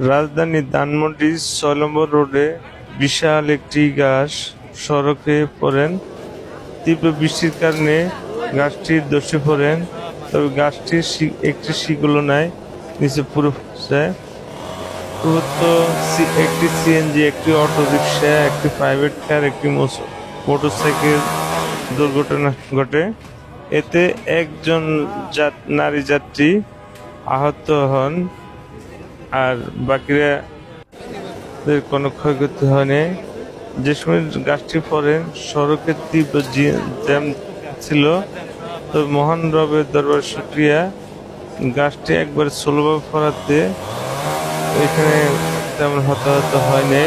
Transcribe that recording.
রাজধানী ধানমন্ডি ৬ নম্বর রোডে বিশাল একটি গাছ সড়কে পড়েন। তীব্র বৃষ্টির কারণে গাছটি ধসে পড়েন, তবে গাছটির একটি শিকড়ও নাই, নিচে পুরো একটি সিএনজি, একটি অটোরিকশা, একটি প্রাইভেট কার, একটি মোটরসাইকেল দুর্ঘটনা ঘটে। এতে একজন নারী যাত্রী আহত হন, আর বাকিরা কোনো ক্ষয়ক্ষতি হয়নি। যে সময় গাছটি পড়ে সড়কের তীব্র জ্যাম ছিল, তবে মহান রবের দরবার শুকরিয়া, গাছটি একবার স্লোভাবে পড়াতে এখানে তেমন হতাহত হয়নি।